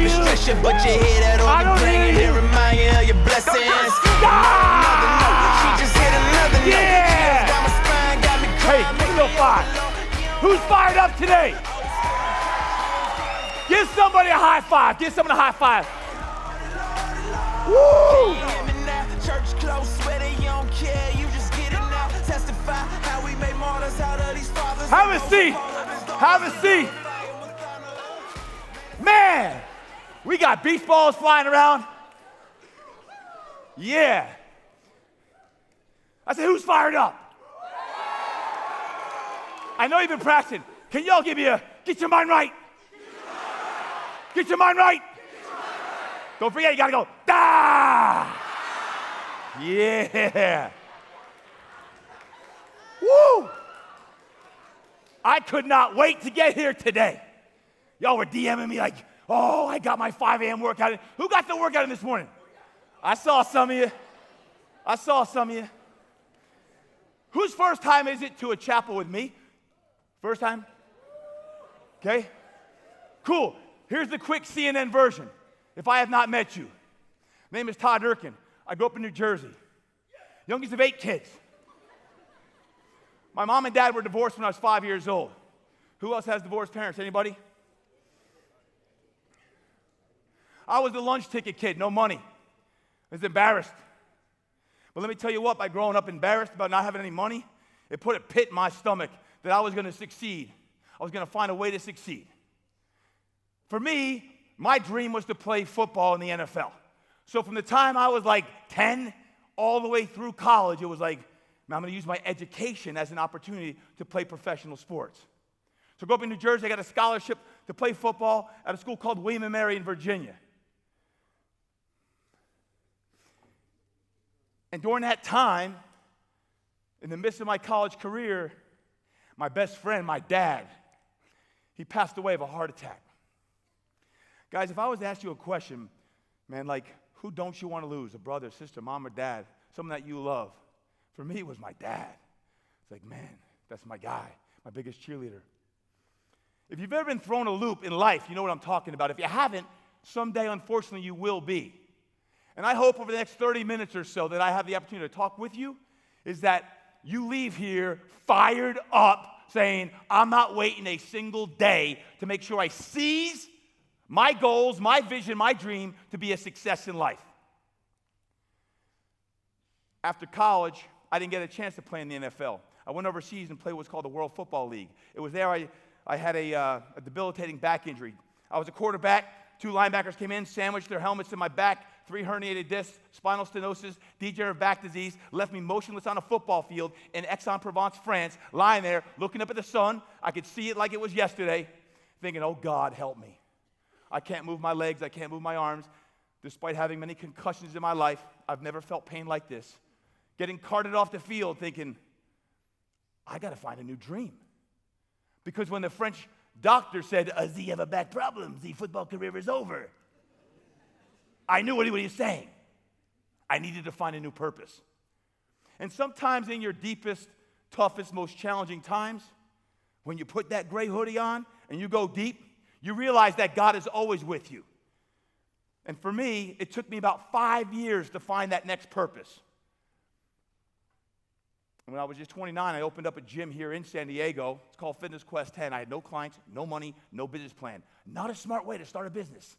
you. Stress you, but you hear that organ playing and remind you of your blessings. Another note, she just hit another note. Chills down my spine, got me Hey, crying. give me a little fire. Who's fired up today? Give somebody a high five. Give someone a high five. Woo! Church close, swear they don't care. You just get it now. Testify how we made martyrs out of these fathers. Have a seat. Have a seat. Man, we got beach balls flying around. Yeah. I said, who's fired up? I know you've been practicing. Can y'all give me a get your mind right? Get your mind right. Don't forget, you gotta go, da! Yeah. Woo! I could not wait to get here today. Y'all were DMing me like, oh, I got my 5 a.m. workout in. Who got the workout in this morning? I saw some of you. I saw some of you. Whose first time is it to a chapel with me? First time? Okay. Cool. Here's the quick CNN version. If I have not met you. My name is Todd Durkin. I grew up in New Jersey. Youngest of 8 kids. My mom and dad were divorced when I was 5 years old. Who else has divorced parents? Anybody? I was the lunch ticket kid, no money. I was embarrassed. But let me tell you what, by growing up embarrassed about not having any money, it put a pit in my stomach that I was going to succeed. I was going to find a way to succeed. For me, my dream was to play football in the NFL. So from the time I was like 10 all the way through college, it was like, man, I'm going to use my education as an opportunity to play professional sports. So I grew up in New Jersey. I got a scholarship to play football at a school called William & Mary in Virginia. And during that time, in the midst of my college career, my best friend, my dad, he passed away of a heart attack. Guys, if I was to ask you a question, man, like, who don't you want to lose? A brother, sister, mom, or dad? Someone that you love. For me, it was my dad. It's like, man, that's my guy, my biggest cheerleader. If you've ever been thrown a loop in life, you know what I'm talking about. If you haven't, someday, unfortunately, you will be. And I hope over the next 30 minutes or so that I have the opportunity to talk with you, is that you leave here fired up saying, I'm not waiting a single day to make sure I seize my goals, my vision, my dream to be a success in life. After college, I didn't get a chance to play in the NFL. I went overseas and played what's called the World Football League. It was there I had a debilitating back injury. I was a quarterback. 2 linebackers came in, sandwiched their helmets in my back, 3 herniated discs, spinal stenosis, degenerative back disease, left me motionless on a football field in Aix-en-Provence, France, lying there, looking up at the sun. I could see it like it was yesterday, thinking, oh, God, help me. I can't move my legs. I can't move my arms. Despite having many concussions in my life, I've never felt pain like this. Getting carted off the field thinking, I got to find a new dream. Because when the French doctor said, "Z have a back problem, the football career is over," I knew what he was saying. I needed to find a new purpose. And sometimes in your deepest, toughest, most challenging times, when you put that gray hoodie on and you go deep, you realize that God is always with you. And for me, it took me about 5 years to find that next purpose. When I was just 29, I opened up a gym here in San Diego. It's called Fitness Quest 10. I had no clients, no money, no business plan. Not a smart way to start a business.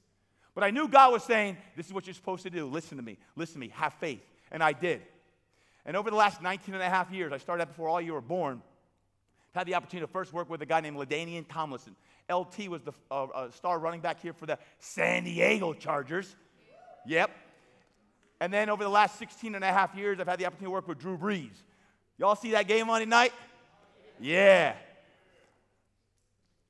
But I knew God was saying, this is what you're supposed to do. Listen to me, have faith. And I did. And over the last 19 and a half years, I started out before all you were born, had the opportunity to first work with a guy named LaDainian Tomlinson. LT was the star running back here for the San Diego Chargers. Yep. And then over the last 16 and a half years, I've had the opportunity to work with Drew Brees. Y'all see that game Monday night? Yeah.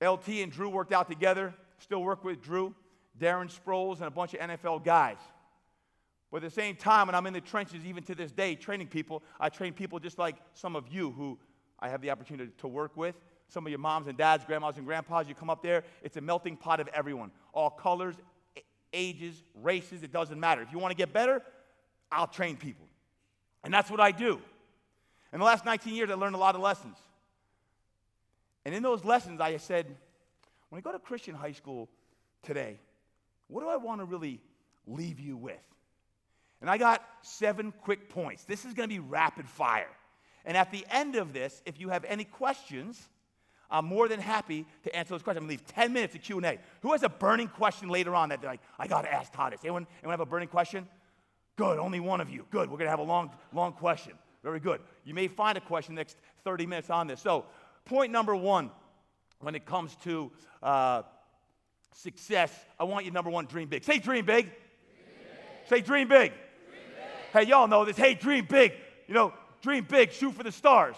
LT and Drew worked out together. Still work with Drew, Darren Sproles, and a bunch of NFL guys. But at the same time, when I'm in the trenches, even to this day, training people, I train people just like some of you who I have the opportunity to work with. Some of your moms and dads, grandmas and grandpas, you come up there, it's a melting pot of everyone. All colors, ages, races, it doesn't matter. If you want to get better, I'll train people. And that's what I do. In the last 19 years, I learned a lot of lessons. And in those lessons, I said, when I go to Christian high school today, what do I want to really leave you with? And I got 7 quick points. This is going to be rapid fire. And at the end of this, if you have any questions, I'm more than happy to answer those questions. I'm going to leave 10 minutes of Q&A. Who has a burning question later on that they're like, I got to ask Todd this? Anyone have a burning question? Good, only one of you. Good, we're going to have a long question. Very good. You may find a question next 30 minutes on this. So point number 1, when it comes to success, I want you, number 1, dream big. Say dream big. Dream big. Say dream big. Dream big. Hey, y'all know this. Hey, dream big. You know, dream big, shoot for the stars.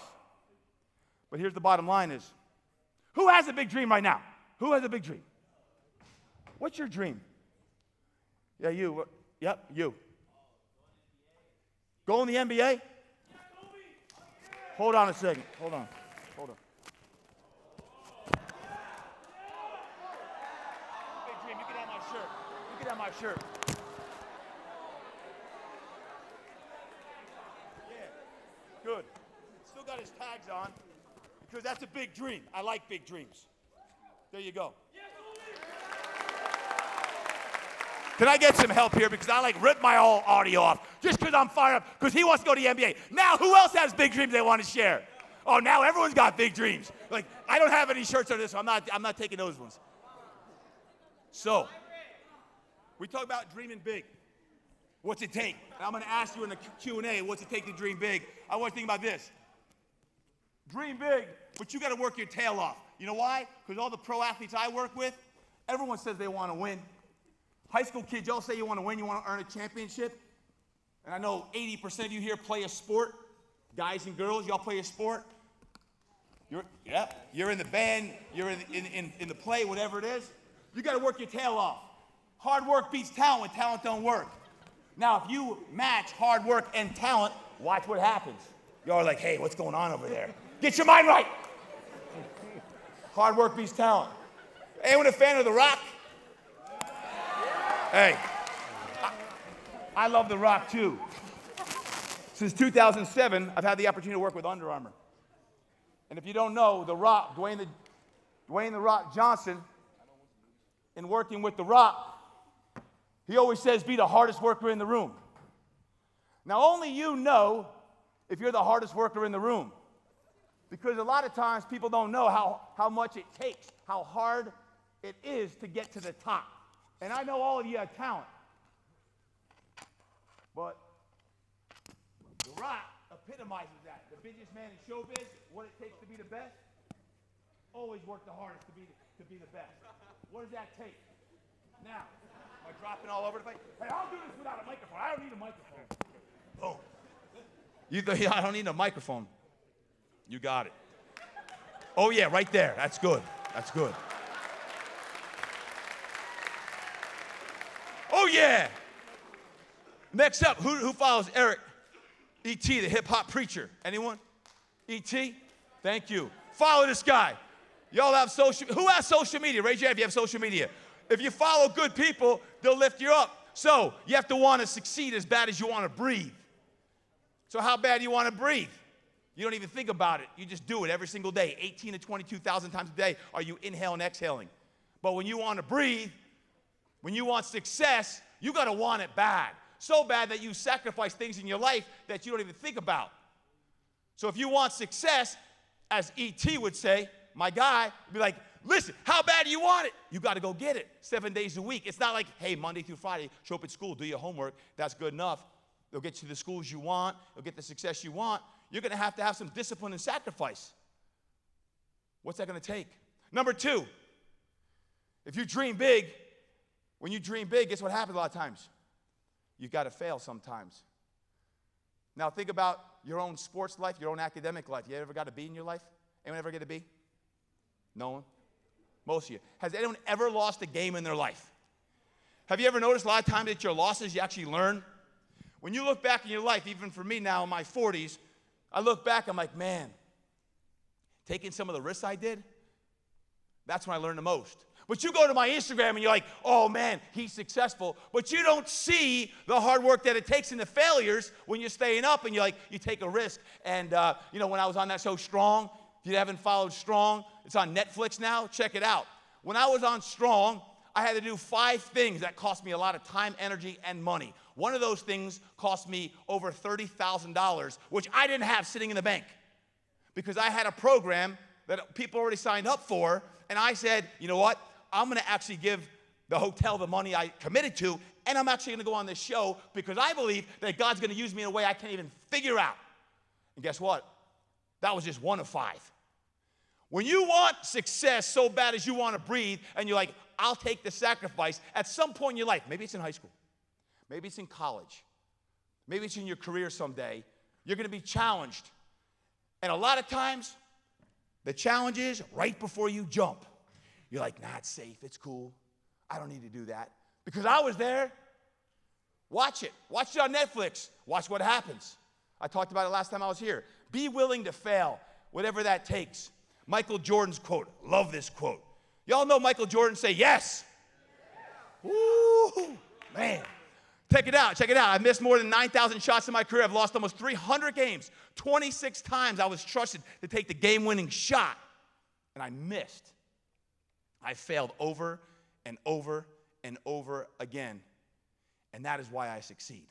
But here's the bottom line is, who has a big dream right now? Who has a big dream? What's your dream? Yeah, you. Yep, you. Go in the NBA? Hold on a second. Hold on. Big dream. You can have my shirt. You can have my shirt. Yeah. Good. Still got his tags on because that's a big dream. I like big dreams. There you go. Can I get some help here? Because I like rip my whole audio off just because I'm fired up because he wants to go to the NBA. Now, who else has big dreams they want to share? Oh, now everyone's got big dreams. Like, I don't have any shirts on this, so I'm not taking those ones. So, we talk about dreaming big. What's it take? And I'm going to ask you in the Q&A, what's it take to dream big? I want to think about this. Dream big, but you got to work your tail off. You know why? Because all the pro athletes I work with, everyone says they want to win. High school kids, y'all say you want to win, you want to earn a championship. And I know 80% of you here play a sport. Guys and girls, y'all play a sport. You're in the band, you're in the play, whatever it is. You got to work your tail off. Hard work beats talent when talent don't work. Now, if you match hard work and talent, watch what happens. Y'all are like, hey, what's going on over there? Get your mind right. Hard work beats talent. Anyone a fan of The Rock? Hey, I love The Rock too. Since 2007, I've had the opportunity to work with Under Armour. And if you don't know, The Rock, Dwayne The Rock Johnson, in working with The Rock, he always says, be the hardest worker in the room. Now, only you know if you're the hardest worker in the room. Because a lot of times people don't know how much it takes, how hard it is to get to the top. And I know all of you have talent. But The Rock epitomizes that. The busiest man in showbiz, what it takes to be the best, always work the hardest to be the best. What does that take? Now, am I dropping all over the place? Hey, I'll do this without a microphone. I don't need a microphone. Boom. You think I don't need a microphone? You got it. Oh, yeah, right there. That's good. That's good. Oh, yeah. Next up, who follows Eric? E.T., the hip-hop preacher. Anyone? E.T.? Thank you. Follow this guy. Y'all have who has social media? Raise your hand if you have social media. If you follow good people, they'll lift you up. So you have to want to succeed as bad as you want to breathe. So how bad do you want to breathe? You don't even think about it. You just do it every single day. 18 to 22,000 times a day are you inhaling and exhaling. But when you want to breathe, when you want success, you got to want it bad. So bad that you sacrifice things in your life that you don't even think about. So if you want success, as E.T. would say, my guy would be like, listen, how bad do you want it? You got to go get it 7 days a week. It's not like, hey, Monday through Friday, show up at school, do your homework. That's good enough. They'll get you to the schools you want. They'll get the success you want. You're going to have some discipline and sacrifice. What's that going to take? Number 2, if you dream big, when you dream big, guess what happens a lot of times? You've got to fail sometimes. Now think about your own sports life, your own academic life. You ever got a B in your life? Anyone ever get a B? No one? Most of you. Has anyone ever lost a game in their life? Have you ever noticed a lot of times that your losses, you actually learn? When you look back in your life, even for me now in my 40s, I look back, I'm like, man, taking some of the risks I did, that's when I learned the most. But you go to my Instagram and you're like, oh man, he's successful. But you don't see the hard work that it takes and the failures when you're staying up and you take a risk. And when I was on that show Strong, if you haven't followed Strong, it's on Netflix now, check it out. When I was on Strong, I had to do 5 things that cost me a lot of time, energy, and money. One of those things cost me over $30,000, which I didn't have sitting in the bank, because I had a program that people already signed up for, and I said, you know what? I'm going to actually give the hotel the money I committed to, and I'm actually going to go on this show because I believe that God's going to use me in a way I can't even figure out. And guess what? That was just one of 5. When you want success so bad as you want to breathe, and you're like, I'll take the sacrifice, at some point in your life, maybe it's in high school, maybe it's in college, maybe it's in your career someday, you're going to be challenged. And a lot of times, the challenge is right before you jump. You're like, nah, it's safe, it's cool. I don't need to do that. Because I was there. Watch it. Watch it on Netflix. Watch what happens. I talked about it last time I was here. Be willing to fail, whatever that takes. Michael Jordan's quote. Love this quote. Y'all know Michael Jordan say yes. Woo, man. Check it out. Check it out. I've missed more than 9,000 shots in my career. I've lost almost 300 games. 26 times I was trusted to take the game-winning shot, and I missed. I failed over and over and over again, and that is why I succeed.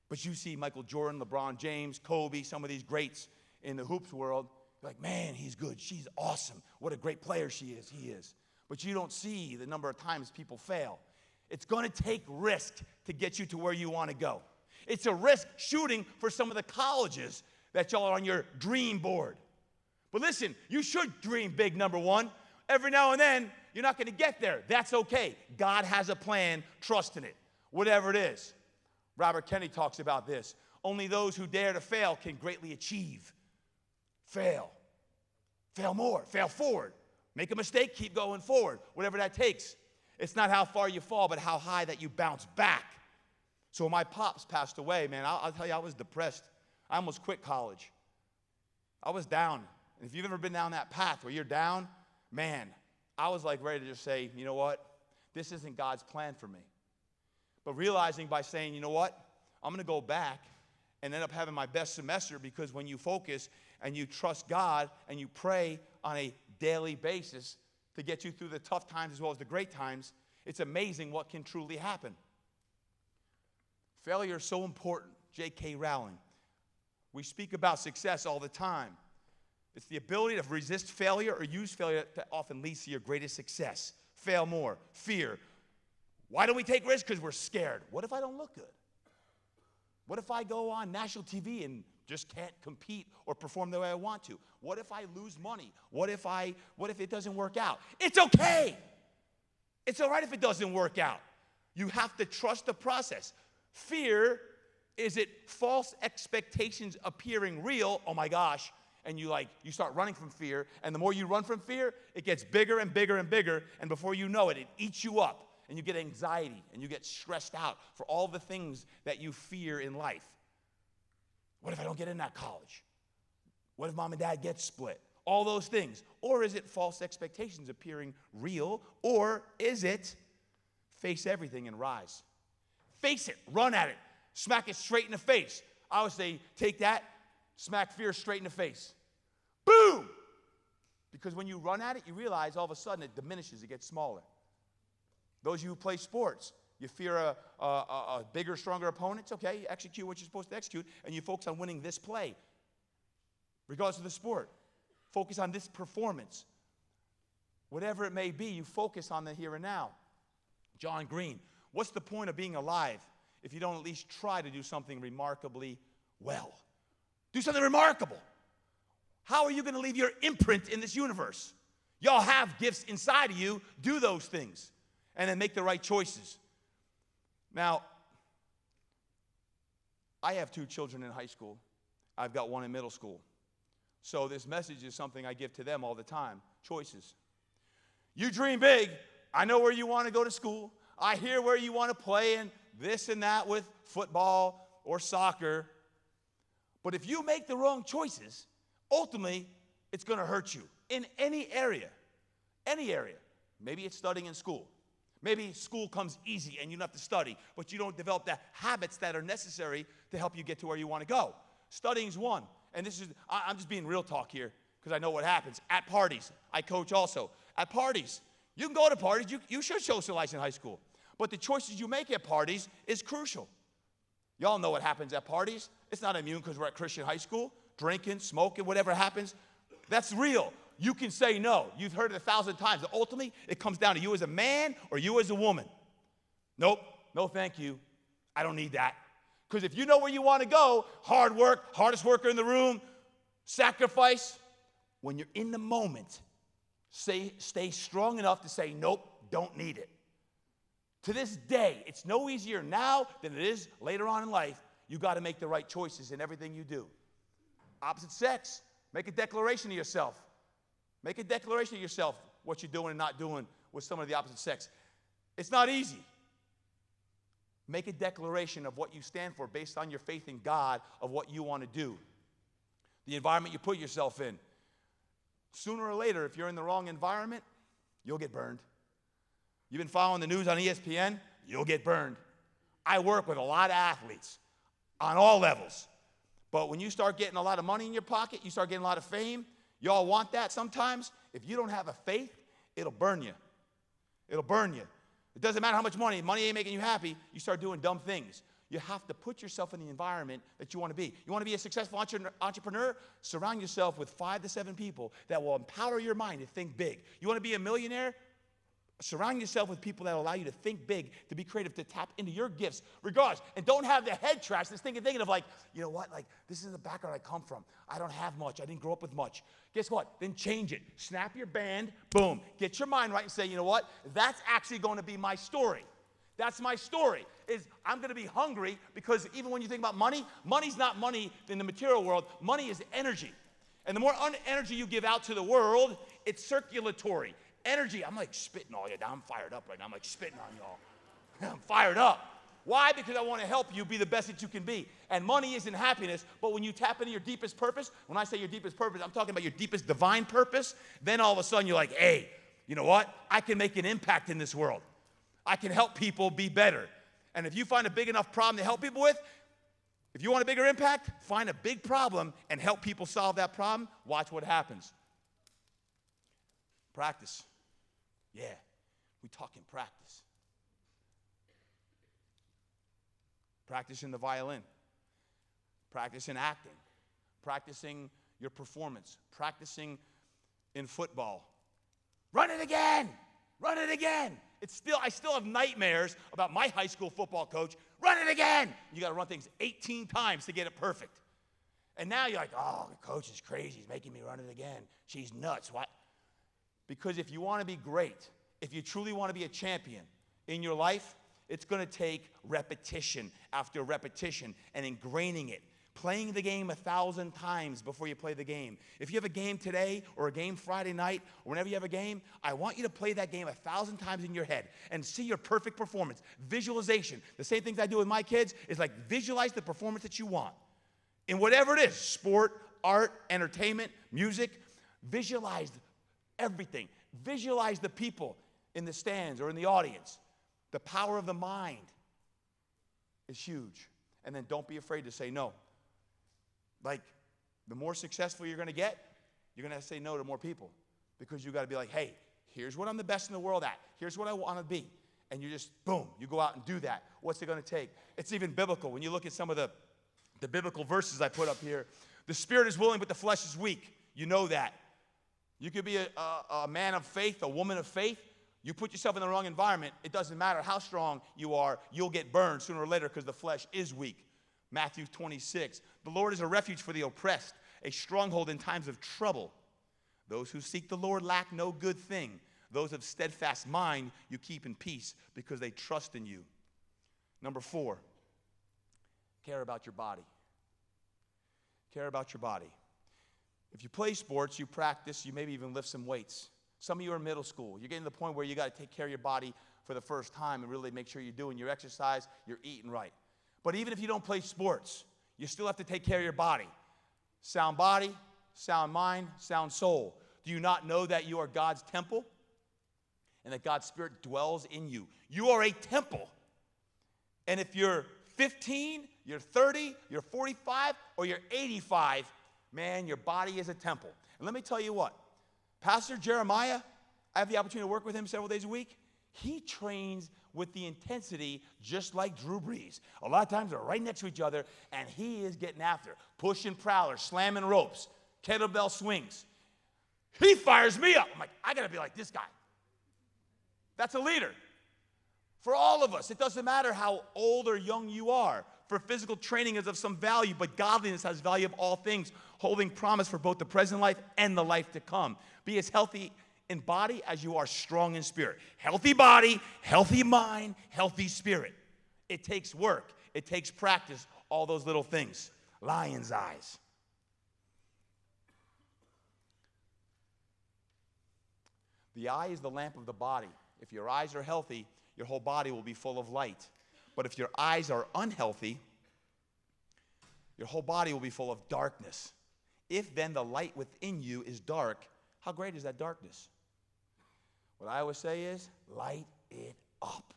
But you see Michael Jordan, LeBron James, Kobe, some of these greats in the hoops world, you're like, man, he's good. She's awesome. What a great player she is. He is. But you don't see the number of times people fail. It's going to take risk to get you to where you want to go. It's a risk shooting for some of the colleges that y'all are on your dream board. But listen, you should dream big, number one. Every now and then, you're not going to get there. That's okay. God has a plan. Trust in it, whatever it is. Robert Kennedy talks about this. Only those who dare to fail can greatly achieve. Fail. Fail more. Fail forward. Make a mistake, keep going forward, whatever that takes. It's not how far you fall, but how high that you bounce back. So when my pops passed away, man, I'll tell you, I was depressed. I almost quit college. I was down. And if you've ever been down that path where you're down, man, I was like ready to just say, you know what? This isn't God's plan for me. But realizing by saying, you know what? I'm going to go back and end up having my best semester, because when you focus and you trust God and you pray on a daily basis to get you through the tough times as well as the great times, it's amazing what can truly happen. Failure is so important. J.K. Rowling. We speak about success all the time. It's the ability to resist failure or use failure that often leads to your greatest success. Fail more. Fear. Why don't we take risks? Because we're scared. What if I don't look good? What if I go on national TV and just can't compete or perform the way I want to? What if I lose money? What if it doesn't work out? It's okay. It's all right if it doesn't work out. You have to trust the process. Fear, is it false expectations appearing real? Oh my gosh. And you start running from fear, and the more you run from fear, it gets bigger and bigger and bigger, and before you know it, it eats you up, and you get anxiety, and you get stressed out for all the things that you fear in life. What if I don't get in that college? What if mom and dad get split? All those things. Or is it false expectations appearing real? Or is it face everything and rise? Face it. Run at it. Smack it straight in the face. I would say take that, smack fear straight in the face. Boom! Because when you run at it, you realize all of a sudden it diminishes, it gets smaller. Those of you who play sports, you fear a bigger, stronger opponent. It's okay, you execute what you're supposed to execute, and you focus on winning this play. Regardless of the sport, focus on this performance. Whatever it may be, you focus on the here and now. John Green, what's the point of being alive if you don't at least try to do something remarkably well? Do something remarkable. How are you going to leave your imprint in this universe? Y'all have gifts inside of you. Do those things. And then make the right choices. Now, I have 2 children in high school. I've got 1 in middle school. So this message is something I give to them all the time. Choices. You dream big. I know where you want to go to school. I hear where you want to play and this and that with football or soccer. But if you make the wrong choices, ultimately, it's going to hurt you in any area. Any area. Maybe it's studying in school. Maybe school comes easy and you don't have to study, but you don't develop the habits that are necessary to help you get to where you want to go. Studying's one. And I'm just being real talk here because I know what happens. At parties, I coach also. At parties, You can go to parties. You should socialize in high school. But the choices you make at parties is crucial. Y'all know what happens at parties. It's not immune because we're at Christian high school. Drinking, smoking, whatever happens. That's real. You can say no. You've heard it 1,000 times. But ultimately, it comes down to you as a man or you as a woman. Nope. No, thank you. I don't need that. Because if you know where you want to go, hard work, hardest worker in the room, sacrifice, when you're in the moment, stay strong enough to say, nope, don't need it. To this day, it's no easier now than it is later on in life. You got to make the right choices in everything you do. Opposite sex, make a declaration to yourself. Make a declaration to yourself what you're doing and not doing with someone of the opposite sex. It's not easy. Make a declaration of what you stand for based on your faith in God of what you want to do. The environment you put yourself in. Sooner or later, if you're in the wrong environment, you'll get burned. You've been following the news on ESPN, you'll get burned. I work with a lot of athletes on all levels. But when you start getting a lot of money in your pocket, you start getting a lot of fame, y'all want that sometimes. If you don't have a faith, it'll burn you. It'll burn you. It doesn't matter how much money ain't making you happy, you start doing dumb things. You have to put yourself in the environment that you want to be. You want to be a successful entrepreneur? Surround yourself with 5 to 7 people that will empower your mind to think big. You want to be a millionaire? Surround yourself with people that allow you to think big, to be creative, to tap into your gifts, regardless. And don't have the head trash that's thinking of like, you know what, like, this is the background I come from. I don't have much. I didn't grow up with much. Guess what? Then change it. Snap your band. Boom. Get your mind right and say, you know what? That's actually going to be my story. That's my story, is I'm going to be hungry because even when you think about money, money's not money in the material world. Money is energy. And the more energy you give out to the world, it's circulatory. Energy, I'm like spitting all you down. I'm fired up right now. I'm like spitting on y'all. I'm fired up. Why? Because I want to help you be the best that you can be. And money isn't happiness, but when you tap into your deepest purpose, when I say your deepest purpose, I'm talking about your deepest divine purpose, then all of a sudden you're like, hey, you know what? I can make an impact in this world. I can help people be better. And if you find a big enough problem to help people with, if you want a bigger impact, find a big problem and help people solve that problem. Watch what happens. Practice. Yeah, we talking practice. Practicing the violin. Practicing acting. Practicing your performance. Practicing in football. Run it again! Run it again! I still have nightmares about my high school football coach. Run it again! You got to run things 18 times to get it perfect. And now you're like, oh, the coach is crazy. He's making me run it again. She's nuts. What? Because if you want to be great, if you truly want to be a champion in your life, it's going to take repetition after repetition and ingraining it. Playing the game 1,000 times before you play the game. If you have a game today or a game Friday night or whenever you have a game, I want you to play that game 1,000 times in your head and see your perfect performance. Visualization. The same things I do with my kids is like visualize the performance that you want. In whatever it is, sport, art, entertainment, music, visualize everything. Visualize the people in the stands or in the audience. The power of the mind is huge. And then don't be afraid to say no. Like, the more successful you're going to get, you're going to have to say no to more people. Because you got to be like, hey, here's what I'm the best in the world at. Here's what I want to be. And you just, boom, you go out and do that. What's it going to take? It's even biblical. When you look at some of the biblical verses I put up here, the spirit is willing, but the flesh is weak. You know that. You could be a man of faith, a woman of faith. You put yourself in the wrong environment, it doesn't matter how strong you are, you'll get burned sooner or later because the flesh is weak. Matthew 26. The Lord is a refuge for the oppressed, a stronghold in times of trouble. Those who seek the Lord lack no good thing. Those of steadfast mind you keep in peace because they trust in you. Number 4, care about your body. Care about your body. If you play sports, you practice, you maybe even lift some weights. Some of you are in middle school. You're getting to the point where you got to take care of your body for the first time and really make sure you're doing your exercise, you're eating right. But even if you don't play sports, you still have to take care of your body. Sound body, sound mind, sound soul. Do you not know that you are God's temple and that God's Spirit dwells in you? You are a temple. And if you're 15, you're 30, you're 45, or you're 85, man, your body is a temple. And let me tell you what. Pastor Jeremiah, I have the opportunity to work with him several days a week. He trains with the intensity just like Drew Brees. A lot of times they're right next to each other, and he is getting after, pushing prowlers, slamming ropes, kettlebell swings. He fires me up. I'm like, I got to be like this guy. That's a leader. For all of us, it doesn't matter how old or young you are. For physical training is of some value, but godliness has value of all things, holding promise for both the present life and the life to come. Be as healthy in body as you are strong in spirit. Healthy body, healthy mind, healthy spirit. It takes work. It takes practice, all those little things. Lion's eyes. The eye is the lamp of the body. If your eyes are healthy, your whole body will be full of light. But if your eyes are unhealthy, your whole body will be full of darkness. If then the light within you is dark, how great is that darkness? What I always say is, light it up.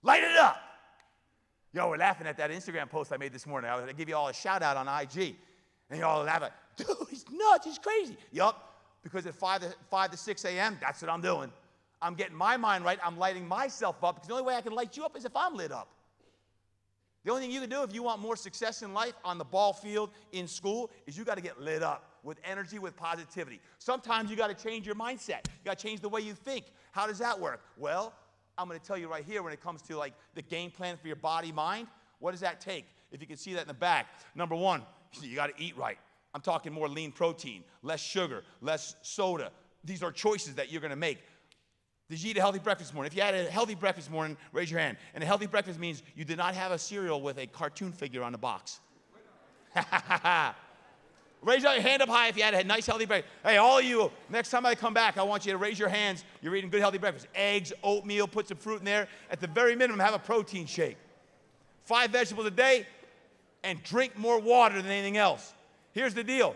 Light it up. Yo, we're laughing at that Instagram post I made this morning. I give you all a shout out on IG. And you all laugh at, dude, he's nuts, he's crazy. Yup, because at 5 to 6 a.m., that's what I'm doing. I'm getting my mind right. I'm lighting myself up because the only way I can light you up is if I'm lit up. The only thing you can do if you want more success in life on the ball field, in school, is you got to get lit up with energy, with positivity. Sometimes you got to change your mindset. You got to change the way you think. How does that work? Well, I'm going to tell you right here when it comes to like the game plan for your body, mind. What does that take? If you can see that in the back. Number one, you got to eat right. I'm talking more lean protein, less sugar, less soda. These are choices that you're going to make. Did you eat a healthy breakfast this morning? If you had a healthy breakfast this morning, raise your hand. And a healthy breakfast means you did not have a cereal with a cartoon figure on the box. Raise your hand up high if you had a nice healthy breakfast. Hey, all of you, next time I come back, I want you to raise your hands. You're eating good healthy breakfast. Eggs, oatmeal, put some fruit in there. At the very minimum, have a protein shake. 5 vegetables a day, and drink more water than anything else. Here's the deal.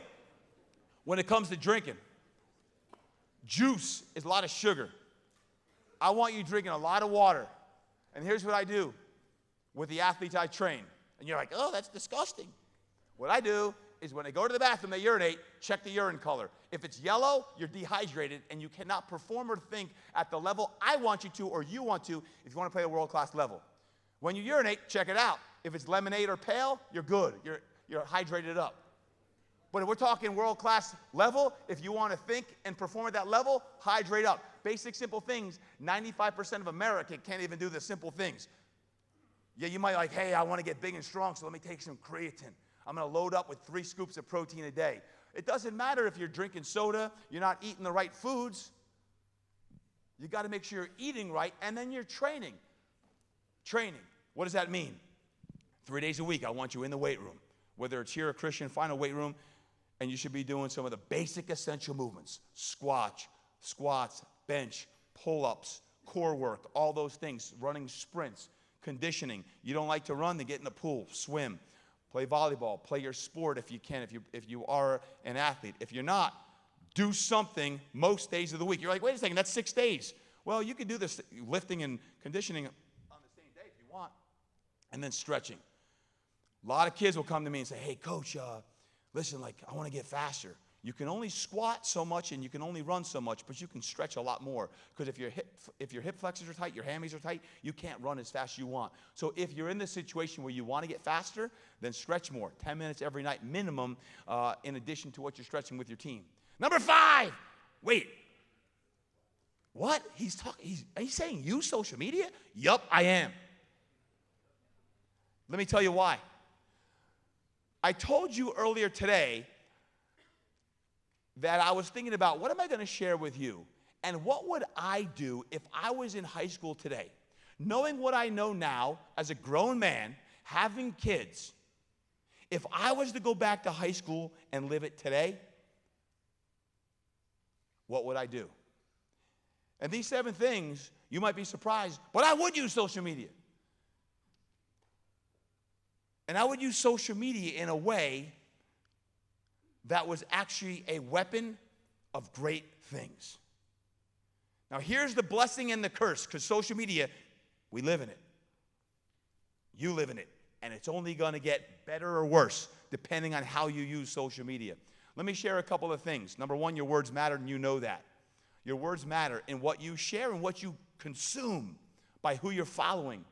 When it comes to drinking, juice is a lot of sugar. I want you drinking a lot of water. And here's what I do with the athletes I train. And you're like, oh, that's disgusting. What I do is when they go to the bathroom, they urinate, check the urine color. If it's yellow, you're dehydrated, and you cannot perform or think at the level I want you to or you want to if you want to play a world-class level. When you urinate, check it out. If it's lemonade or pale, you're good. You're hydrated up. But if we're talking world-class level, if you want to think and perform at that level, hydrate up. Basic, simple things. 95% of America can't even do the simple things. Yeah, you might like, hey, I want to get big and strong, so let me take some creatine. I'm going to load up with 3 scoops of protein a day. It doesn't matter if you're drinking soda, you're not eating the right foods. You got to make sure you're eating right, and then you're training. Training. What does that mean? 3 days a week, I want you in the weight room. Whether it's here or Christian, find a weight room, and you should be doing some of the basic essential movements. Squats, bench, pull-ups, core work, all those things, running sprints, conditioning. You don't like to run, then get in the pool, swim, play volleyball, play your sport if you can, if you are an athlete. If you're not, do something most days of the week. You're like, wait a second, that's 6 days. Well, you can do this lifting and conditioning on the same day if you want, and then stretching. A lot of kids will come to me and say, hey, coach, listen, like, I want to get faster. You can only squat so much and you can only run so much, but you can stretch a lot more. Because if your hip flexors are tight, your hammies are tight, you can't run as fast as you want. So if you're in this situation where you want to get faster, then stretch more. 10 minutes every night minimum, in addition to what you're stretching with your team. Number 5. Wait. What? Are you saying use social media? Yup, I am. Let me tell you why. I told you earlier today that I was thinking about what am I going to share with you, and what would I do if I was in high school today, knowing what I know now as a grown man, having kids. If I was to go back to high school and live it today, what would I do? And these 7 things, you might be surprised, but I would use social media. And I would use social media in a way that was actually a weapon of great things. Now, here's the blessing and the curse, because social media, we live in it. You live in it. And it's only going to get better or worse depending on how you use social media. Let me share a couple of things. Number 1, your words matter, and you know that. Your words matter in what you share and what you consume by who you're following.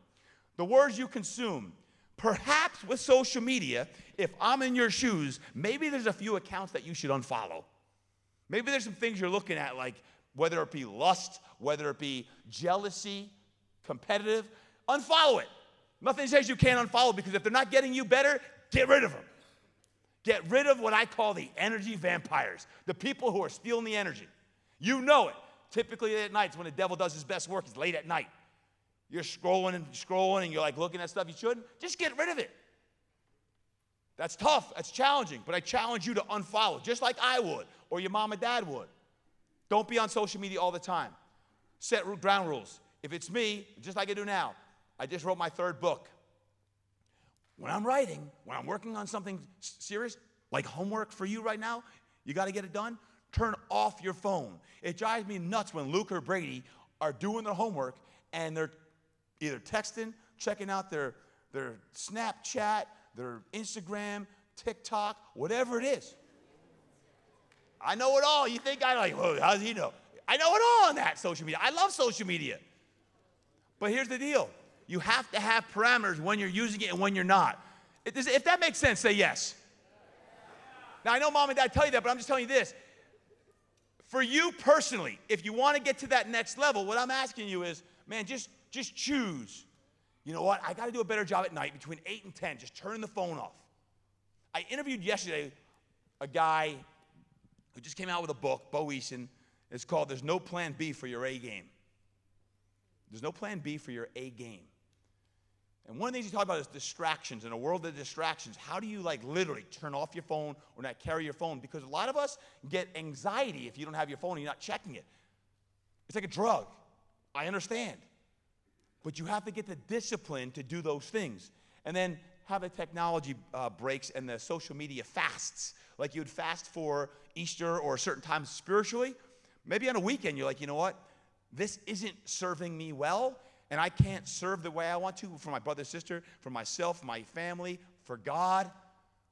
The words you consume. Perhaps with social media, if I'm in your shoes, maybe there's a few accounts that you should unfollow. Maybe there's some things you're looking at, like whether it be lust, whether it be jealousy, competitive, unfollow it. Nothing says you can't unfollow, because if they're not getting you better, get rid of them. Get rid of what I call the energy vampires, the people who are stealing the energy. You know it. Typically at nights when the devil does his best work, it's late at night. You're scrolling and you're like looking at stuff you shouldn't. Just get rid of it. That's tough. That's challenging. But I challenge you to unfollow, just like I would, or your mom and dad would. Don't be on social media all the time. Set ground rules. If it's me, just like I do now, I just wrote my 3rd book. When I'm writing, when I'm working on something serious, like homework for you right now, you got to get it done, turn off your phone. It drives me nuts when Luke or Brady are doing their homework and they're either texting, checking out their Snapchat, their Instagram, TikTok, whatever it is. I know it all. You think I like, oh, how does he know? I know it all on that social media. I love social media. But here's the deal. You have to have parameters when you're using it and when you're not. If that makes sense, say yes. Now, I know mom and dad tell you that, but I'm just telling you this. For you personally, if you want to get to that next level, what I'm asking you is, man, just choose. You know what? I got to do a better job at night between 8 and 10. Just turn the phone off. I interviewed yesterday a guy who just came out with a book, Bo Eason. It's called There's No Plan B for Your A Game. There's no plan B for your A game. And one of the things you talk about is distractions. In a world of distractions, how do you literally turn off your phone or not carry your phone? Because a lot of us get anxiety if you don't have your phone and you're not checking it. It's like a drug. I understand. But you have to get the discipline to do those things. And then have the technology breaks and the social media fasts. Like you would fast for Easter or certain times spiritually. Maybe on a weekend you're like, you know what? This isn't serving me well, and I can't serve the way I want to for my brother, sister, for myself, my family, for God.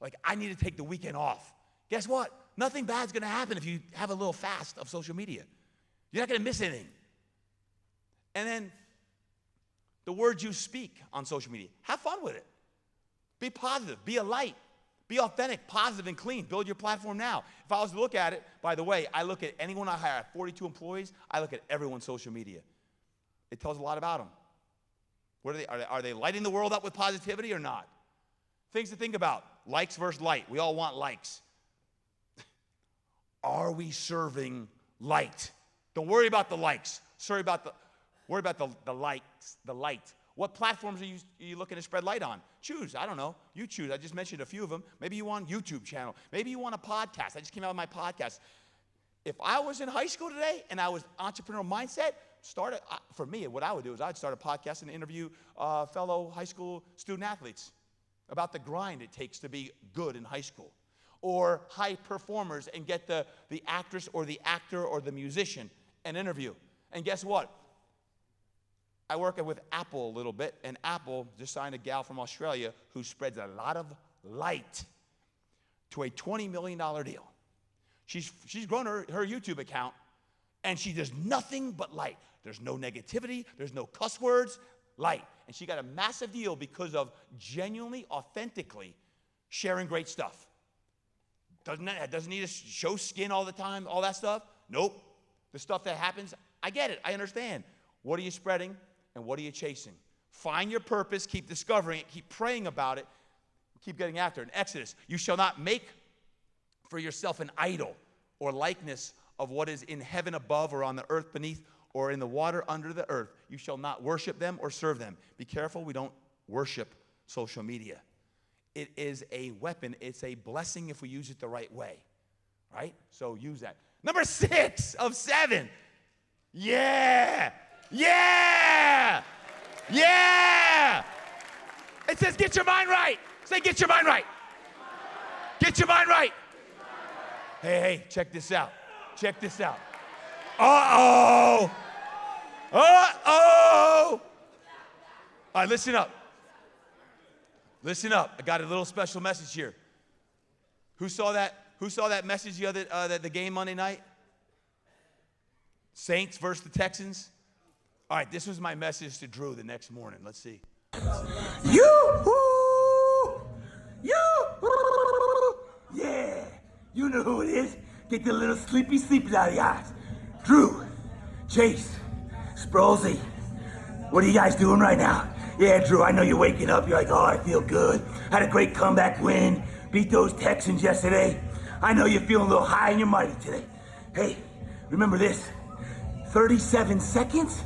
Like, I need to take the weekend off. Guess what? Nothing bad's going to happen if you have a little fast of social media. You're not going to miss anything. And then the words you speak on social media, have fun with it. Be positive. Be a light. Be authentic, positive, and clean. Build your platform now. If I was to look at it, by the way, I look at anyone I hire. I have 42 employees. I look at everyone's social media. It tells a lot about them. What are they lighting the world up with positivity or not? Things to think about. Likes versus light. We all want likes. Are we serving light? Don't worry about the likes. Worry about the likes, the light. What platforms are you looking to spread light on? Choose. I don't know. You choose. I just mentioned a few of them. Maybe you want a YouTube channel. Maybe you want a podcast. I just came out with my podcast. If I was in high school today and I was entrepreneurial mindset, for me, what I would do is I'd start a podcast and interview fellow high school student athletes about the grind it takes to be good in high school. Or high performers and get the actress or the actor or the musician an interview. And guess what? I work with Apple a little bit, and Apple just signed a gal from Australia who spreads a lot of light to a $20 million deal. She's grown her YouTube account, and she does nothing but light. There's no negativity. There's no cuss words. Light. And she got a massive deal because of genuinely, authentically sharing great stuff. Doesn't need to show skin all the time, all that stuff. Nope. The stuff that happens, I get it. I understand. What are you spreading? And what are you chasing? Find your purpose, keep discovering it, keep praying about it, keep getting after it. In Exodus, you shall not make for yourself an idol or likeness of what is in heaven above or on the earth beneath or in the water under the earth. You shall not worship them or serve them. Be careful we don't worship social media. It is a weapon. It's a blessing if we use it the right way, right? So use that. Number 6 of 7. Yeah! Yeah! Yeah! It says get your mind right. Say get your mind right. Get your mind right. Hey, check this out. Check this out. Uh-oh. Uh-oh. All right, listen up. Listen up. I got a little special message here. Who saw that message the game Monday night? Saints versus the Texans. All right, this was my message to Drew the next morning. Let's see. You-hoo! You-hoo! Yeah, you know who it is. Get the little sleepies out of your eyes. Drew, Chase, Sprolzy, what are you guys doing right now? Yeah, Drew, I know you're waking up. You're like, oh, I feel good. Had a great comeback win. Beat those Texans yesterday. I know you're feeling a little high and you're mighty today. Hey, remember this. 37 seconds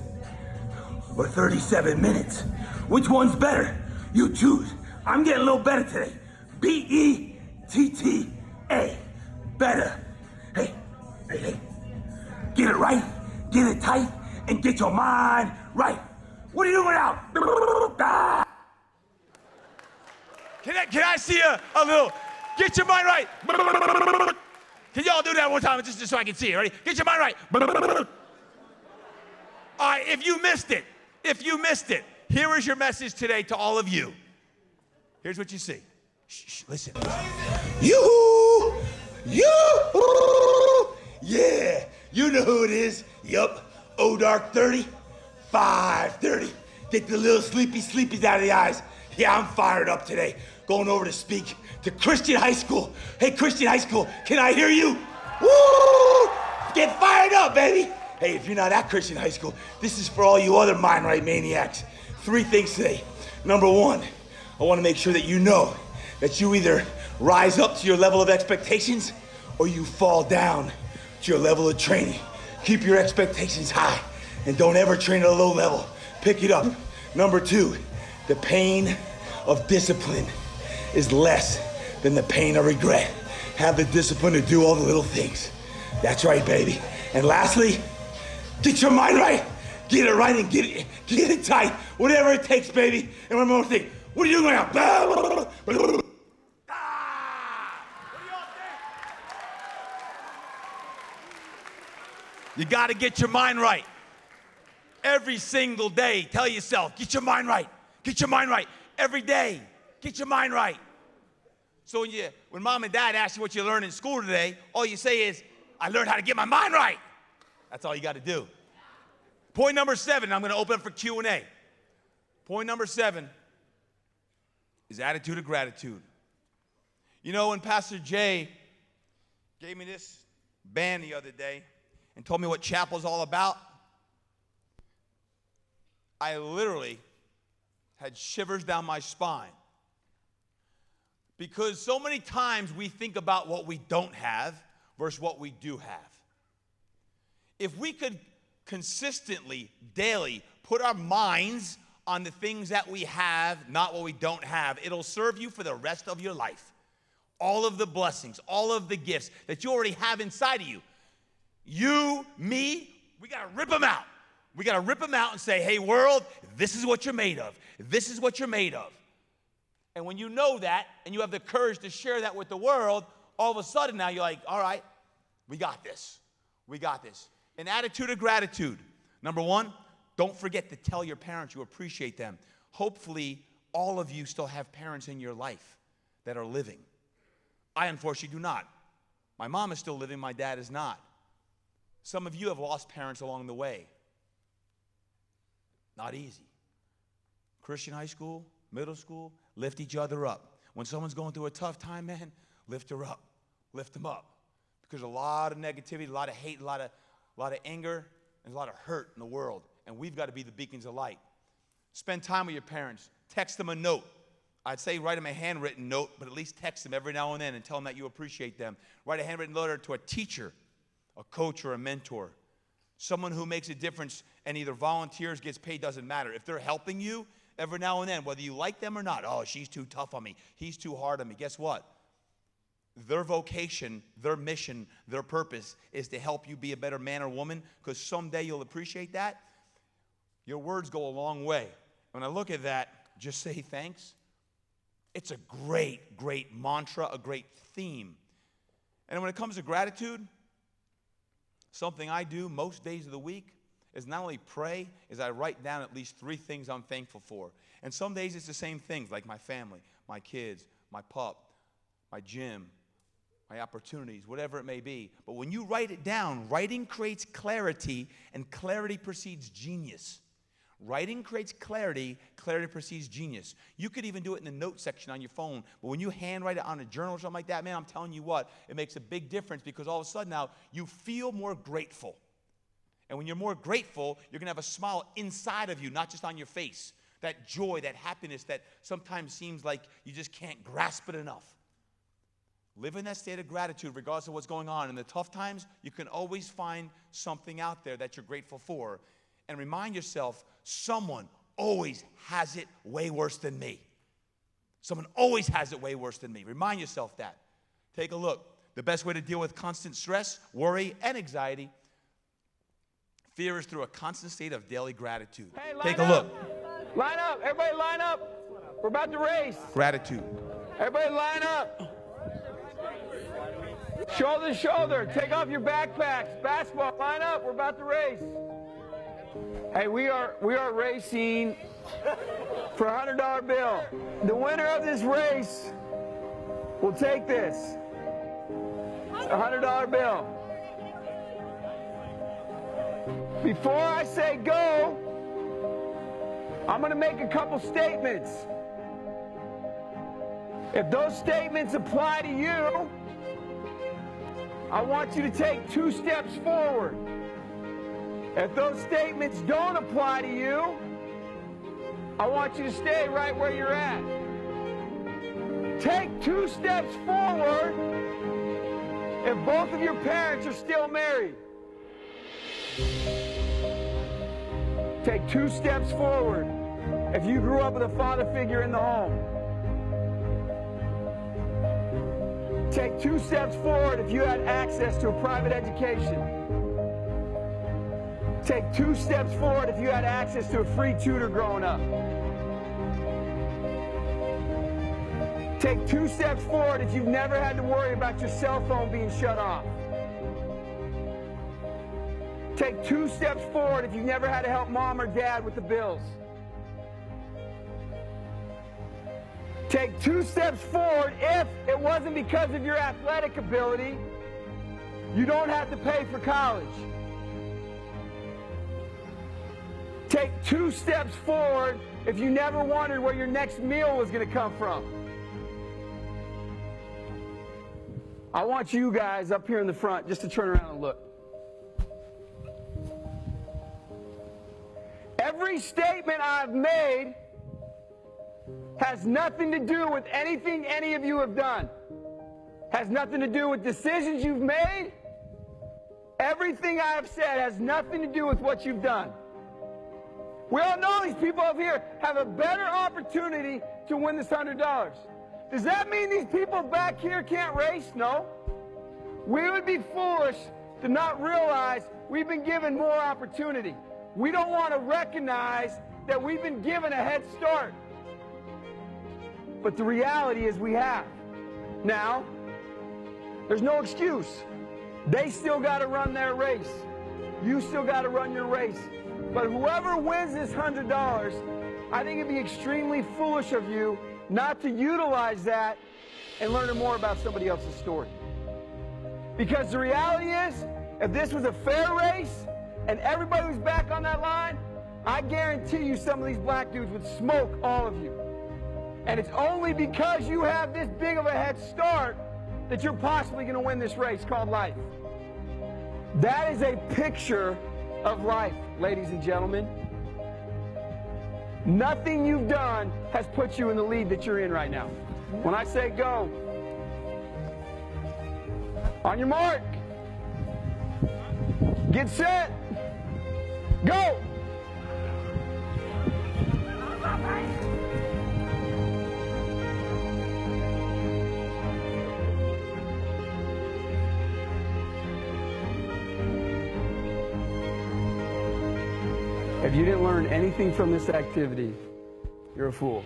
or 37 minutes? Which one's better? You choose. I'm getting a little better today. B-E-T-T-A. Better. Hey. Get it right, get it tight, and get your mind right. What are you doing now? Can I see a little, get your mind right. Can y'all do that one time just so I can see it? Ready? Get your mind right. All right, if you missed it, here is your message today to all of you. Here's what you see. Shh, listen. Yoo-hoo! Yoo-hoo! Yeah, you know who it is. Yup, O-Dark 30, 5:30. Get the little sleepies out of the eyes. Yeah, I'm fired up today. Going over to speak to Christian High School. Hey, Christian High School, can I hear you? Woo! Get fired up, baby. Hey, if you're not at Christian High School, this is for all you other mind right maniacs. 3 things today. Number 1, I want to make sure that you know that you either rise up to your level of expectations or you fall down to your level of training. Keep your expectations high and don't ever train at a low level. Pick it up. Number 2, the pain of discipline is less than the pain of regret. Have the discipline to do all the little things. That's right, baby. And lastly, get your mind right. Get it right and get it tight. Whatever it takes, baby. And one more thing. What are you doing now? You got to get your mind right. Every single day, tell yourself, get your mind right. Get your mind right. Every day, get your mind right. So when mom and dad ask you what you learned in school today, all you say is, I learned how to get my mind right. That's all you got to do. Point number 7, I'm going to open up for Q&A. Point number 7 is attitude of gratitude. You know, when Pastor Jay gave me this band the other day and told me what chapel's all about, I literally had shivers down my spine. Because so many times we think about what we don't have versus what we do have. If we could consistently, daily, put our minds on the things that we have, not what we don't have, it'll serve you for the rest of your life. All of the blessings, all of the gifts that you already have inside of you. You, me, we got to rip them out. We got to rip them out and say, hey, world, this is what you're made of. This is what you're made of. And when you know that and you have the courage to share that with the world, all of a sudden now you're like, all right, we got this. We got this. An attitude of gratitude. Number 1, don't forget to tell your parents you appreciate them. Hopefully, all of you still have parents in your life that are living. I unfortunately do not. My mom is still living, my dad is not. Some of you have lost parents along the way. Not easy. Christian high school, middle school, lift each other up. When someone's going through a tough time, man, lift her up. Lift them up. Because a lot of negativity, a lot of hate, a lot of anger, and a lot of hurt in the world. And we've got to be the beacons of light. Spend time with your parents. Text them a note. I'd say write them a handwritten note, but at least text them every now and then and tell them that you appreciate them. Write a handwritten letter to a teacher, a coach, or a mentor. Someone who makes a difference and either volunteers, gets paid, doesn't matter. If they're helping you every now and then, whether you like them or not, oh, she's too tough on me, he's too hard on me. Guess what? Their vocation, their mission, their purpose is to help you be a better man or woman, because someday you'll appreciate that. Your words go a long way. When I look at that, just say thanks. It's a great, great mantra, a great theme. And when it comes to gratitude, something I do most days of the week is not only pray, is I write down at least 3 things I'm thankful for. And some days it's the same things, like my family, my kids, my pup, my gym, my opportunities, whatever it may be. But when you write it down, writing creates clarity, and clarity precedes genius. Writing creates clarity, clarity precedes genius. You could even do it in the note section on your phone, but when you handwrite it on a journal or something like that, man, I'm telling you what, it makes a big difference, because all of a sudden now you feel more grateful. And when you're more grateful, you're going to have a smile inside of you, not just on your face. That joy, that happiness that sometimes seems like you just can't grasp it enough. Live in that state of gratitude regardless of what's going on. In the tough times, you can always find something out there that you're grateful for. And remind yourself, someone always has it way worse than me. Someone always has it way worse than me. Remind yourself that. Take a look. The best way to deal with constant stress, worry, and anxiety, fear, is through a constant state of daily gratitude. Hey, Take a look. Line up. Everybody line up. We're about to race. Gratitude. Everybody line up. Shoulder to shoulder. Take off your backpacks. Basketball, line up. We're about to race. Hey, we are racing for a $100 bill. The winner of this race will take this. It's a $100 bill. Before I say go, I'm going to make a couple statements. If those statements apply to you, I want you to take 2 steps forward. If those statements don't apply to you, I want you to stay right where you're at. Take 2 steps forward if both of your parents are still married. Take 2 steps forward if you grew up with a father figure in the home. Take 2 steps forward if you had access to a private education. Take 2 steps forward if you had access to a free tutor growing up. Take 2 steps forward if you've never had to worry about your cell phone being shut off. Take 2 steps forward if you've never had to help mom or dad with the bills. Take 2 steps forward if it wasn't because of your athletic ability, you don't have to pay for college. Take 2 steps forward if you never wondered where your next meal was going to come from. I want you guys up here in the front just to turn around and look. Every statement I've made has nothing to do with anything any of you have done. Has nothing to do with decisions you've made. Everything I have said has nothing to do with what you've done. We all know these people up here have a better opportunity to win this $100. Does that mean these people back here can't race? No. We would be foolish to not realize we've been given more opportunity. We don't want to recognize that we've been given a head start. But the reality is we have. Now, there's no excuse. They still got to run their race. You still got to run your race. But whoever wins this $100, I think it'd be extremely foolish of you not to utilize that and learn more about somebody else's story. Because the reality is, if this was a fair race and everybody was back on that line, I guarantee you some of these black dudes would smoke all of you. And it's only because you have this big of a head start that you're possibly going to win this race called life. That is a picture of life, ladies and gentlemen. Nothing you've done has put you in the lead that you're in right now. When I say go, on your mark, get set, go! If you didn't learn anything from this activity, you're a fool.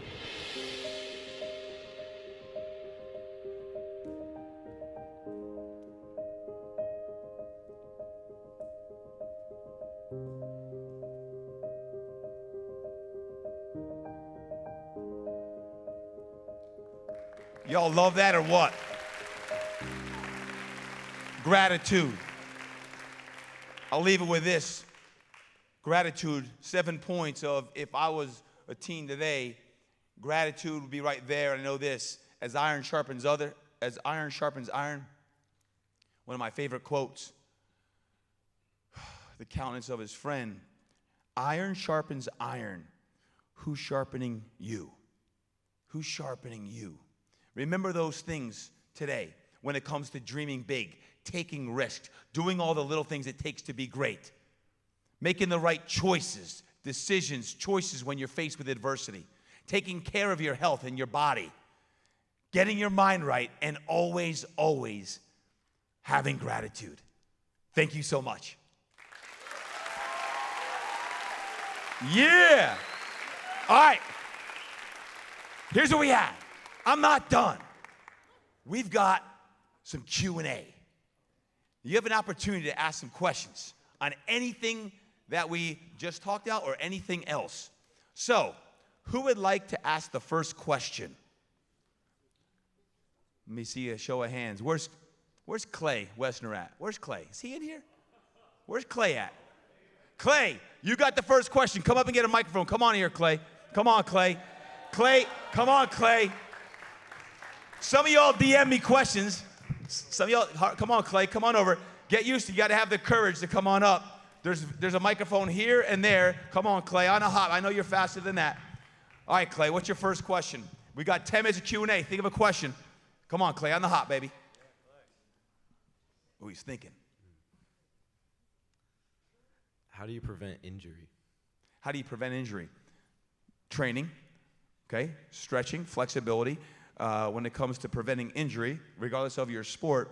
Y'all love that or what? Gratitude. I'll leave it with this. Gratitude, 7 points of if I was a teen today, gratitude would be right there. And I know this, as iron sharpens iron, one of my favorite quotes, the countenance of his friend, iron sharpens iron. Who's sharpening you? Who's sharpening you? Remember those things today when it comes to dreaming big, taking risks, doing all the little things it takes to be great, making the right choices, decisions, choices when you're faced with adversity, taking care of your health and your body, getting your mind right, and always, always having gratitude. Thank you so much. Yeah. All right. Here's what we have. I'm not done. We've got some Q&A. You have an opportunity to ask some questions on anything that we just talked about or anything else. So, who would like to ask the first question? Let me see a show of hands. Where's Clay Wessner at? Where's Clay? Is he in here? Where's Clay at? Clay, you got the first question. Come up and get a microphone. Come on here, Clay. Come on, Clay. Clay, come on, Clay. Some of y'all DM me questions. Some of y'all, come on, Clay, come on over. Get used to it. You got to have the courage to come on up. There's a microphone here and there. Come on, Clay, on a hop. I know you're faster than that. All right, Clay, what's your first question? We got 10 minutes of Q&A. Think of a question. Come on, Clay, on the hop, baby. Oh, he's thinking. How do you prevent injury? How do you prevent injury? Training, okay? Stretching, flexibility. When it comes to preventing injury, regardless of your sport,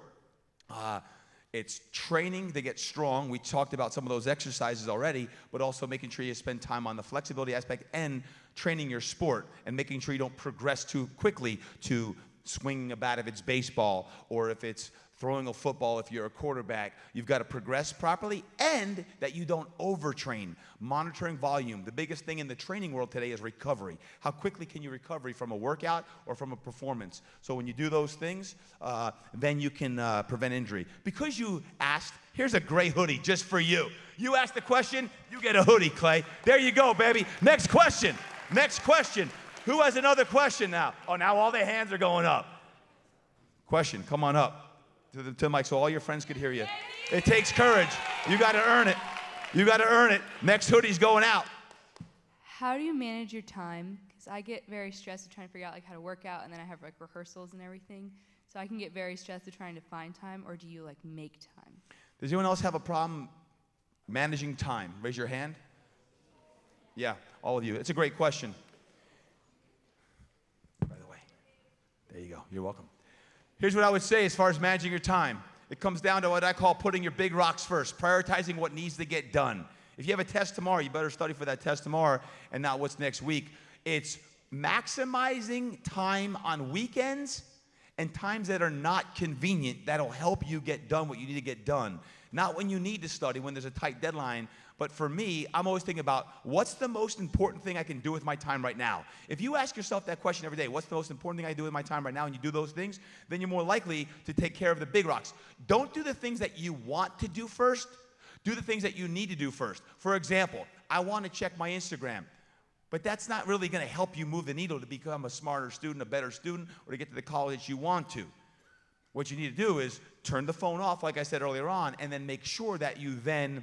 it's training to get strong. We talked about some of those exercises already, but also making sure you spend time on the flexibility aspect and training your sport and making sure you don't progress too quickly to swinging a bat if it's baseball or if it's throwing a football if you're a quarterback. You've got to progress properly and that you don't overtrain. Monitoring volume. The biggest thing in the training world today is recovery. How quickly can you recover from a workout or from a performance? So when you do those things, then you can prevent injury. Because you asked, here's a gray hoodie just for you. You asked the question, you get a hoodie, Clay. There you go, baby. Next question. Next question. Who has another question now? Oh, now all the hands are going up. Question, come on up to the mic so all your friends could hear you. It takes courage. You got to earn it. You got to earn it. Next hoodie's going out. How do you manage your time? Because I get very stressed of trying to figure out like how to work out, and then I have like rehearsals and everything. So I can get very stressed of trying to find time, or do you like make time? Does anyone else have a problem managing time? Raise your hand. Yeah, all of you. It's a great question. By the way, there you go. You're welcome. Here's what I would say as far as managing your time. It comes down to what I call putting your big rocks first, prioritizing what needs to get done. If you have a test tomorrow, you better study for that test tomorrow and not what's next week. It's maximizing time on weekends and times that are not convenient that'll help you get done what you need to get done. Not when you need to study, when there's a tight deadline. But for me, I'm always thinking about what's the most important thing I can do with my time right now. If you ask yourself that question every day, what's the most important thing I do with my time right now, and you do those things, then you're more likely to take care of the big rocks. Don't do the things that you want to do first. Do the things that you need to do first. For example, I want to check my Instagram. But that's not really going to help you move the needle to become a smarter student, a better student, or to get to the college you want to. What you need to do is turn the phone off, like I said earlier on, and then make sure that you then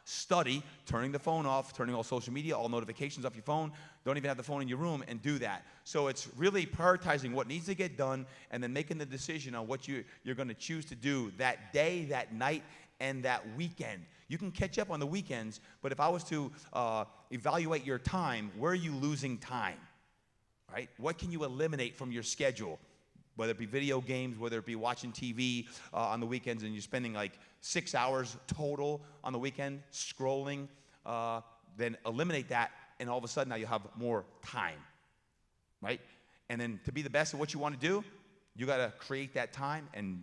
study, turning the phone off, turning all social media, all notifications off your phone. Don't even have the phone in your room and do that. So it's really prioritizing what needs to get done and then making the decision on what you're going to choose to do that day, that night, and that weekend. You can catch up on the weekends, but if I was to evaluate your time, where are you losing time, right? What can you eliminate from your schedule? Whether it be video games, whether it be watching TV on the weekends, and you're spending like 6 hours total on the weekend scrolling, then eliminate that, and all of a sudden now you have more time, right? And then to be the best at what you want to do, you got to create that time and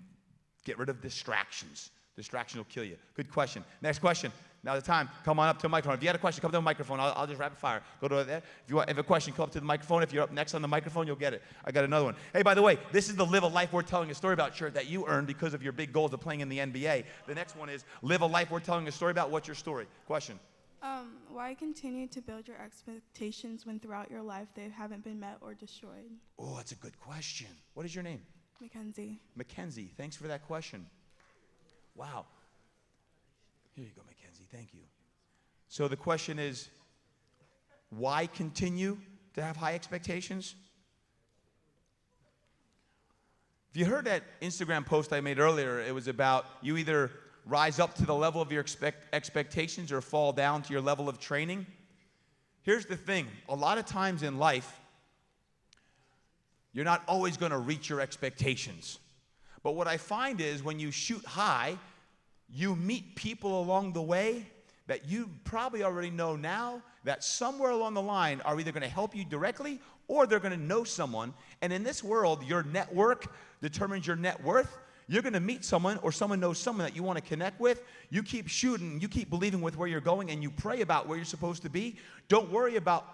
get rid of distractions. Distraction will kill you. Good question. Next question. Now the time. Come on up to the microphone. If you got a question, come to the microphone. I'll just rapid fire. Go to there. If you have a question, come up to the microphone. If you're up next on the microphone, you'll get it. I got another one. Hey, by the way, this is the Live a Life Worth Telling a Story About shirt that you earned because of your big goals of playing in the NBA. The next one is Live a Life Worth Telling a Story About. What's your story? Question. Why continue to build your expectations when throughout your life they haven't been met or destroyed? Oh, that's a good question. What is your name? Mackenzie. Mackenzie, thanks for that question. Wow. Here you go, Mackenzie. Thank you. So the question is, why continue to have high expectations? If you heard that Instagram post I made earlier, it was about you either rise up to the level of your expectations or fall down to your level of training. Here's the thing. A lot of times in life, you're not always going to reach your expectations. But what I find is when you shoot high, you meet people along the way that you probably already know now that somewhere along the line are either going to help you directly or they're going to know someone. And in this world, your network determines your net worth. You're going to meet someone or someone knows someone that you want to connect with. You keep shooting, you keep believing with where you're going, and you pray about where you're supposed to be. Don't worry about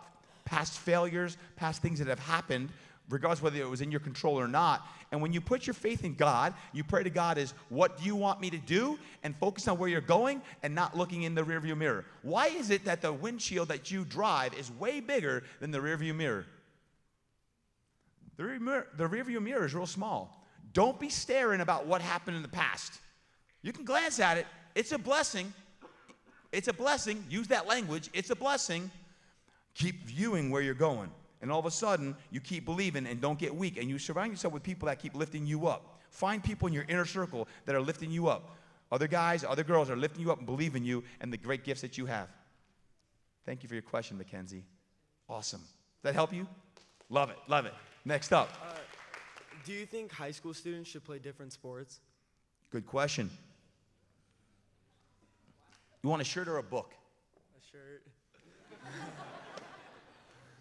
past failures, past things that have happened, regardless whether it was in your control or not. And when you put your faith in God, you pray to God is, what do you want me to do? And focus on where you're going and not looking in the rearview mirror. Why is it that the windshield that you drive is way bigger than the rearview mirror? The rearview mirror is real small. Don't be staring about what happened in the past. You can glance at it. It's a blessing. It's a blessing. Use that language. It's a blessing. Keep viewing where you're going. And all of a sudden, you keep believing and don't get weak. And you surround yourself with people that keep lifting you up. Find people in your inner circle that are lifting you up. Other guys, other girls are lifting you up and believe in you and the great gifts that you have. Thank you for your question, Mackenzie. Awesome. Does that help you? Love it. Love it. Next up. Do you think high school students should play different sports? Good question. You want a shirt or a book? A shirt.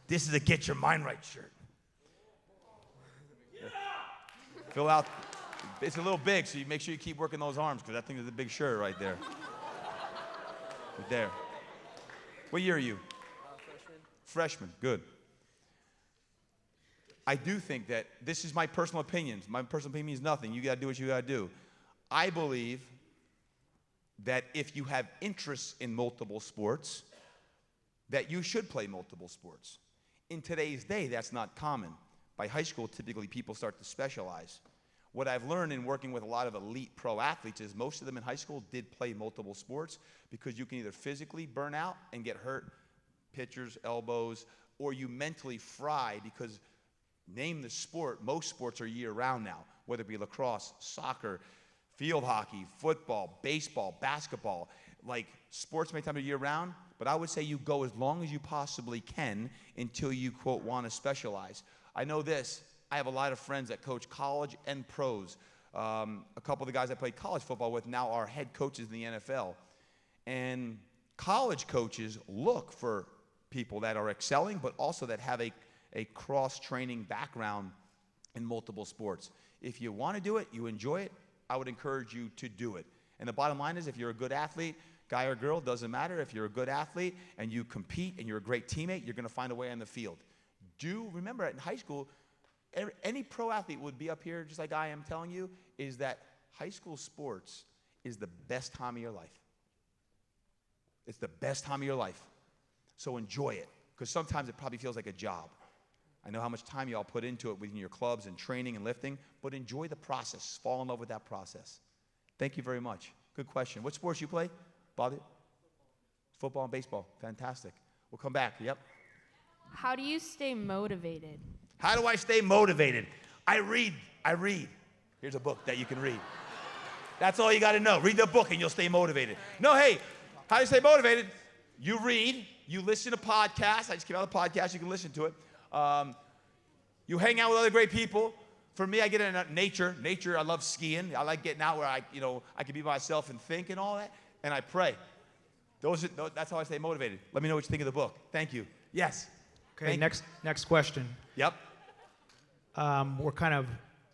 This is a Get Your Mind Right shirt. Fill out. It's a little big, so you make sure you keep working those arms because that thing is a big shirt right there. Right there. What year are you? Freshman. Freshman. Good. I do think that this is my personal opinion. My personal opinion means nothing. You got to do what you got to do. I believe that if you have interests in multiple sports, that you should play multiple sports. In today's day, that's not common. By high school, typically people start to specialize. What I've learned in working with a lot of elite pro athletes is most of them in high school did play multiple sports because you can either physically burn out and get hurt, pitchers, elbows, or you mentally fry because name the sport, most sports are year-round now, whether it be lacrosse, soccer, field hockey, football, baseball, basketball. Like, sports may time of year-round, but I would say you go as long as you possibly can until you, quote, want to specialize. I know this. I have a lot of friends that coach college and pros. A couple of the guys I played college football with now are head coaches in the NFL. And college coaches look for people that are excelling, but also that have a cross-training background in multiple sports. If you want to do it, you enjoy it, I would encourage you to do it. And the bottom line is if you're a good athlete, guy or girl, doesn't matter. If you're a good athlete and you compete and you're a great teammate, you're going to find a way on the field. Remember, in high school, any pro athlete would be up here just like I am telling you, is that high school sports is the best time of your life. It's the best time of your life. So enjoy it, because sometimes it probably feels like a job. I know how much time y'all put into it within your clubs and training and lifting, but enjoy the process. Fall in love with that process. Thank you very much. Good question. What sports you play, Bobby? Football and baseball. Fantastic. We'll come back. Yep. How do you stay motivated? How do I stay motivated? I read. Here's a book that you can read. That's all you got to know. Read the book and you'll stay motivated. No, hey, how do you stay motivated? You read. You listen to podcasts. I just came out of the podcast. You can listen to it. You hang out with other great people. For me, I get in nature. Nature, I love skiing. I like getting out where I can be myself and think and all that. And I pray. That's how I stay motivated. Let me know what you think of the book. Thank you. Yes. Okay, next question. Yep. We're kind of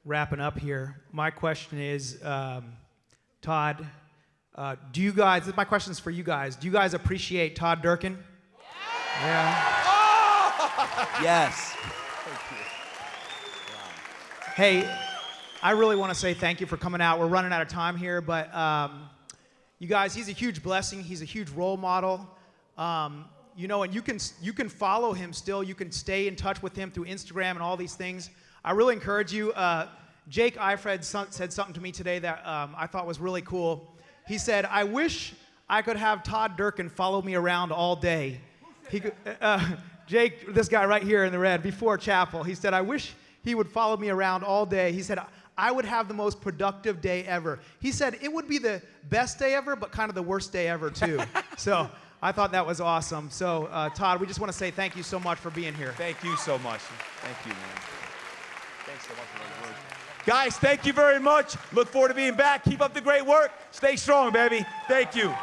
wrapping up here. My question is, Todd, Do you guys, my question is for you guys. Do you guys appreciate Todd Durkin? Yeah. Yes. Hey, I really want to say thank you for coming out. We're running out of time here, but you guys, he's a huge blessing. He's a huge role model. You know, and you can follow him still. You can stay in touch with him through Instagram and all these things. I really encourage you. Jake Eifred said something to me today that I thought was really cool. He said, "I wish I could have Todd Durkin follow me around all day." He could, Jake, this guy right here in the red, before chapel, he said, "I wish he would follow me around all day." He said, "I would have the most productive day ever." He said, "It would be the best day ever, but kind of the worst day ever, too." So I thought that was awesome. So, Todd, we just want to say thank you so much for being here. Thank you so much. Thank you, man. Thanks so much for those words. Guys, thank you very much. Look forward to being back. Keep up the great work. Stay strong, baby. Thank you.